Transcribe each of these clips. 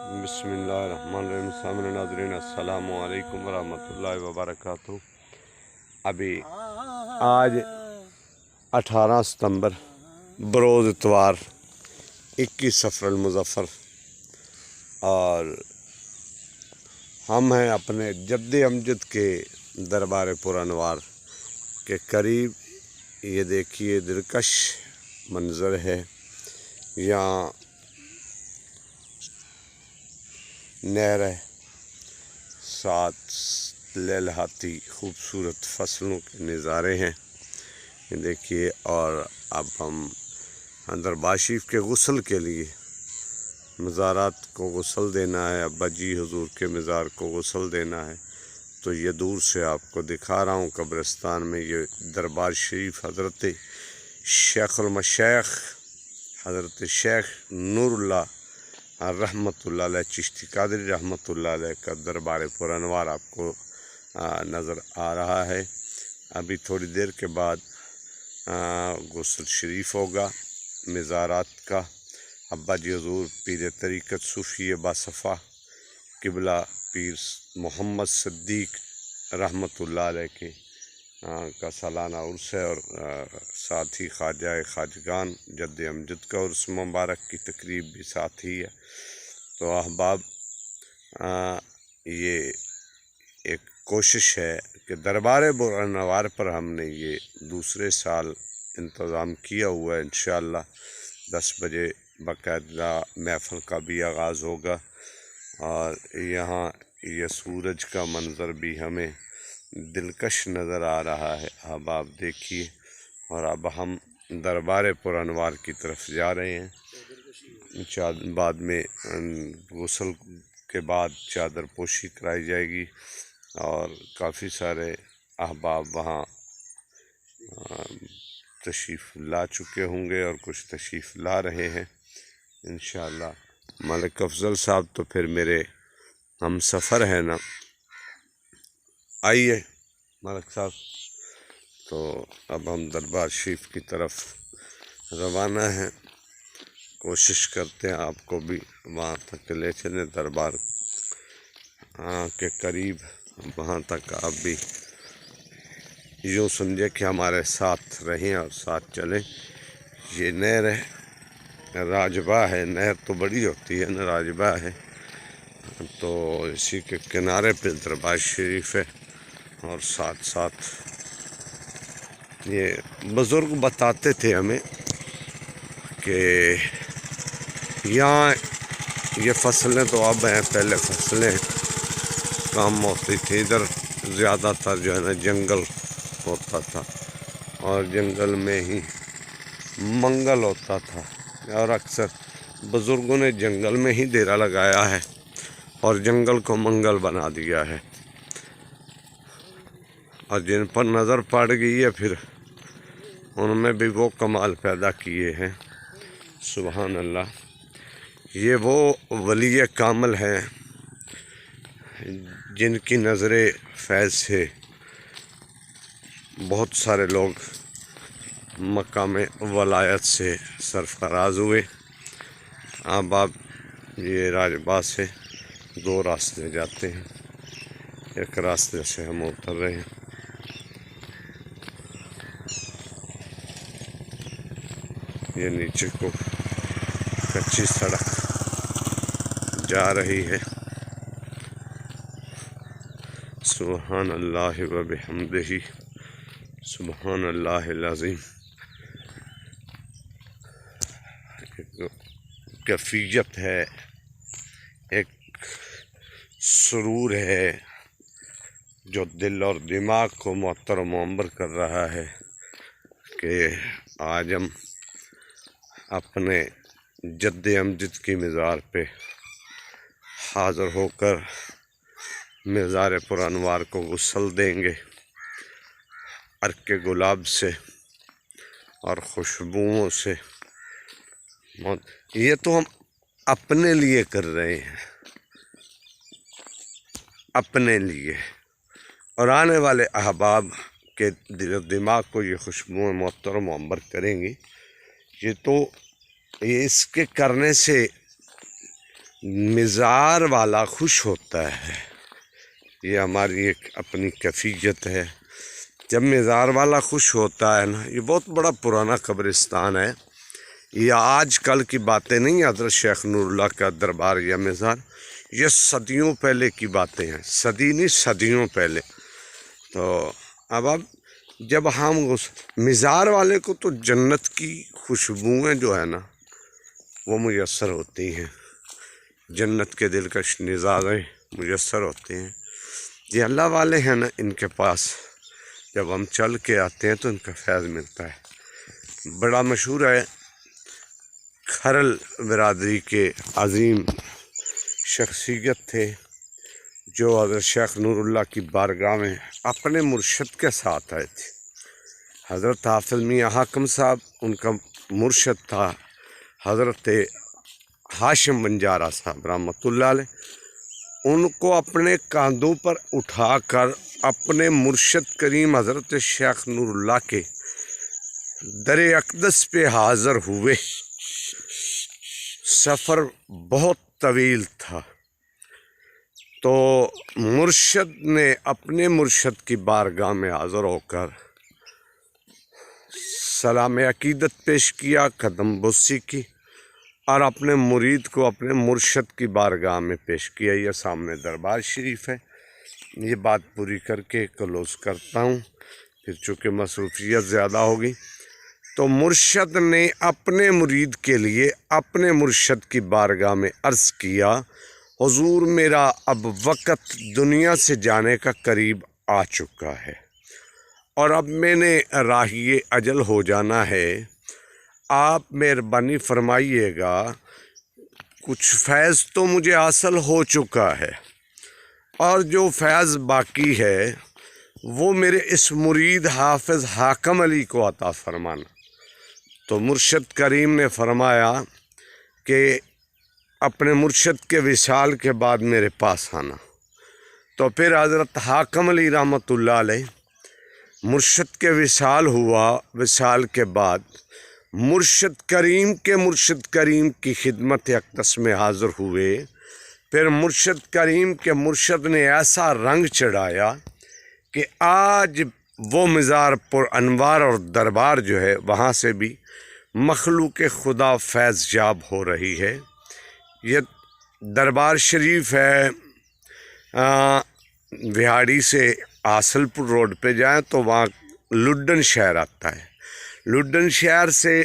بسم اللہ الرحمن الرحیم۔ سامعین ناظرین السلام علیکم ورحمۃ اللہ وبرکاتہ۔ ابھی آج 18 ستمبر بروز اتوار 21 صفر المظفر، اور ہم ہیں اپنے جد امجد کے دربار پر انوار کے قریب۔ یہ دیکھیے دلکش منظر ہے، یہاں نہر ہے، ساتھ لہلہاتی خوبصورت فصلوں کے نظارے ہیں، یہ دیکھیے۔ اور اب ہم دربار شریف کے غسل کے لیے مزارات کو غسل دینا ہے، ابا جی حضور کے مزار کو غسل دینا ہے، تو یہ دور سے آپ کو دکھا رہا ہوں قبرستان میں۔ یہ دربار شریف حضرت شیخ المشائخ حضرت شیخ نور اللہ رحمۃ اللہ علیہ چشتی قادری رحمۃ اللہ علیہ کا دربار پر انوار آپ کو نظر آ رہا ہے۔ ابھی تھوڑی دیر کے بعد غسل شریف ہوگا مزارات کا۔ ابا جی حضور پیر طریقت صوفی باصفا قبلہ پیر محمد صدیق رحمۃ اللہ علیہ کے کا سالانہ عرس ہے، اور ساتھ ہی خواجہ خواجگان جد امجد کا عرس مبارک کی تقریب بھی ساتھ ہی ہے۔ تو احباب، یہ ایک کوشش ہے کہ دربار پر انوار پر ہم نے یہ دوسرے سال انتظام کیا ہوا ہے۔ انشاءاللہ 10 بجے باقاعدہ محفل کا بھی آغاز ہوگا، اور یہاں یہ سورج کا منظر بھی ہمیں دلکش نظر آ رہا ہے۔ احباب دیکھیے، اور اب ہم دربار پر انوار کی طرف جا رہے ہیں۔ بعد میں غسل کے بعد چادر پوشی کرائی جائے گی، اور کافی سارے احباب وہاں تشریف لا چکے ہوں گے، اور کچھ تشریف لا رہے ہیں انشاءاللہ۔ ملک افضل صاحب تو پھر میرے ہم سفر ہیں نا، آئیے ملک صاحب۔ تو اب ہم دربار شریف کی طرف روانہ ہیں، کوشش کرتے ہیں آپ کو بھی وہاں تک لے چلیں، دربار کے قریب، وہاں تک آپ بھی یوں سمجھے کہ ہمارے ساتھ رہیں اور ساتھ چلیں۔ یہ نہر ہے، راجبہ ہے، نہر تو بڑی ہوتی ہے نا، راجبہ ہے، تو اسی کے کنارے پہ دربار شریف ہے۔ اور ساتھ ساتھ یہ بزرگ بتاتے تھے ہمیں کہ یہاں یہ فصلیں تو اب ہیں، پہلے فصلیں کم ہوتی تھی، ادھر زیادہ تر جو ہے نا جنگل ہوتا تھا، اور جنگل میں ہی منگل ہوتا تھا، اور اکثر بزرگوں نے جنگل میں ہی ڈیرا لگایا ہے اور جنگل کو منگل بنا دیا ہے، اور جن پر نظر پڑ گئی ہے پھر ان میں بھی وہ کمال پیدا کیے ہیں۔ سبحان اللہ۔ یہ وہ ولی کامل ہیں جن کی نظر فیض سے بہت سارے لوگ مقام ولایت سے سرفراز ہوئے۔ احباب، یہ راجباغ سے 2 راستے جاتے ہیں، ایک راستے سے ہم اتر رہے ہیں۔ یہ نیچے کو کچی سڑک جا رہی ہے۔ سبحان اللہ و بحمدہ، سبحان اللہ العظیم۔ کیفیت ہے، ایک سرور ہے جو دل اور دماغ کو معطر و منور کر رہا ہے کہ آج ہم اپنے جد امجد کی مزار پہ حاضر ہو کر مزار پر انوار کو غسل دیں گے، عرق گلاب سے اور خوشبوؤں سے۔ یہ تو ہم اپنے لیے کر رہے ہیں، اپنے لیے، اور آنے والے احباب کے دل و دماغ کو یہ خوشبوئیں معطر و منور کریں گی۔ یہ اس کے کرنے سے مزار والا خوش ہوتا ہے، یہ ہماری ایک اپنی کیفیت ہے۔ جب مزار والا خوش ہوتا ہے نا، یہ بہت بڑا پرانا قبرستان ہے، یہ آج کل کی باتیں نہیں، حضرت شیخ نور اللہ کا دربار یا مزار، یہ صدیوں پہلے کی باتیں ہیں، صدی نہیں صدیوں پہلے۔ تو اب جب ہم اس مزار والے کو تو جنت کی خوشبوئیں جو ہے نا وہ میسر ہوتی ہیں، جنت کے دلکش نظارے میسر ہوتے ہیں۔ یہ اللہ والے ہیں نا، ان کے پاس جب ہم چل کے آتے ہیں تو ان کا فیض ملتا ہے۔ بڑا مشہور ہے، کھرل برادری کے عظیم شخصیت تھے جو حضرت شیخ نور اللہ کی بارگاہ میں اپنے مرشد کے ساتھ آئے تھے۔ حضرت حافظ میاں حاکم صاحب ان کا مرشد تھا، حضرت ہاشم بنجارہ صاحب رحمۃ اللہ علیہ، ان کو اپنے کاندھوں پر اٹھا کر اپنے مرشد کریم حضرت شیخ نور اللہ کے در اقدس پہ حاضر ہوئے۔ سفر بہت طویل تھا، تو مرشد نے اپنے مرشد کی بارگاہ میں حاضر ہو کر سلام عقیدت پیش کیا، قدم بوسی کی، اور اپنے مرید کو اپنے مرشد کی بارگاہ میں پیش کیا۔ یہ سامنے دربار شریف ہے۔ یہ بات پوری کر کے کلوز کرتا ہوں، پھر چونکہ مصروفیت زیادہ ہوگی۔ تو مرشد نے اپنے مرید کے لیے اپنے مرشد کی بارگاہ میں عرض کیا، حضور میرا اب وقت دنیا سے جانے کا قریب آ چکا ہے، اور اب میں نے راہی اجل ہو جانا ہے، آپ مہربانی فرمائیے گا، کچھ فیض تو مجھے حاصل ہو چکا ہے، اور جو فیض باقی ہے وہ میرے اس مرید حافظ حاکم علی کو عطا فرمانا۔ تو مرشد کریم نے فرمایا کہ اپنے مرشد کے وصال کے بعد میرے پاس آنا۔ تو پھر حضرت حاکم علی رحمۃ اللہ علیہ مرشد کے وصال ہوا، وصال کے بعد مرشد کریم کی خدمت اقدس میں حاضر ہوئے۔ پھر مرشد کریم کے مرشد نے ایسا رنگ چڑھایا کہ آج وہ مزار پر انوار اور دربار جو ہے وہاں سے بھی مخلوق خدا فیض یاب ہو رہی ہے۔ یہ دربار شریف ہے، وہاڑی سے آصل پور روڈ پہ جائیں تو وہاں لڈن شہر آتا ہے، لڈن شہر سے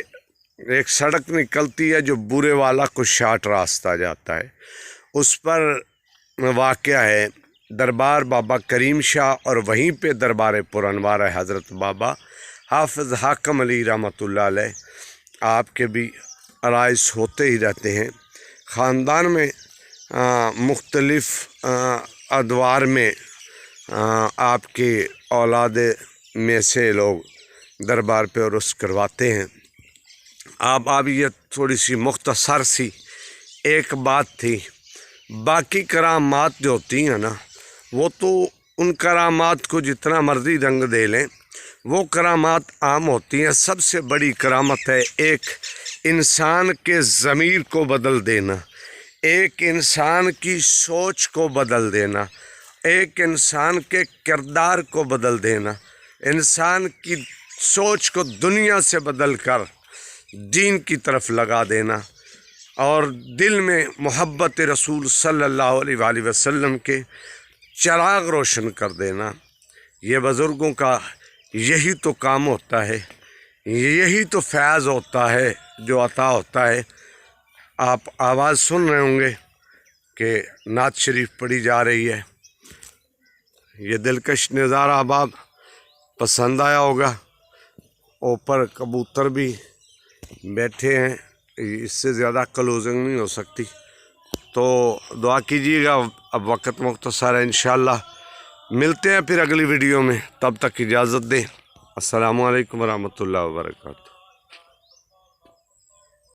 ایک سڑک نکلتی ہے جو بورے والا کو شاٹ راستہ جاتا ہے، اس پر واقع ہے دربار بابا کریم شاہ، اور وہیں پہ دربار پر انوار ہے حضرت بابا حافظ حاکم علی رحمۃ اللہ علیہ۔ آپ کے بھی عرائض ہوتے ہی رہتے ہیں، خاندان میں مختلف ادوار میں آپ کی اولاد میں سے لوگ دربار پہ عرس کرواتے ہیں۔ اب یہ تھوڑی سی مختصر سی ایک بات تھی، باقی کرامات جو ہوتی ہیں نا، وہ تو ان کرامات کو جتنا مرضی رنگ دے لیں، وہ کرامات عام ہوتی ہیں۔ سب سے بڑی کرامت ہے ایک انسان کے ضمیر کو بدل دینا، ایک انسان کی سوچ کو بدل دینا، ایک انسان کے کردار کو بدل دینا، انسان کی سوچ کو دنیا سے بدل کر دین کی طرف لگا دینا، اور دل میں محبت رسول صلی اللہ علیہ وآلہ وسلم کے چراغ روشن کر دینا۔ یہ بزرگوں کا یہی تو کام ہوتا ہے، یہی تو فیض ہوتا ہے جو عطا ہوتا ہے۔ آپ آواز سن رہے ہوں گے کہ نعت شریف پڑھی جا رہی ہے، یہ دلکش نظارہ اب پسند آیا ہوگا۔ اوپر کبوتر بھی بیٹھے ہیں، اس سے زیادہ کلوزنگ نہیں ہو سکتی، تو دعا کیجیے گا۔ اب وقت مختصر ہے، انشاءاللہ ملتے ہیں پھر اگلی ویڈیو میں، تب تک اجازت دیں۔ السلام علیکم ورحمۃ اللہ وبرکاتہ۔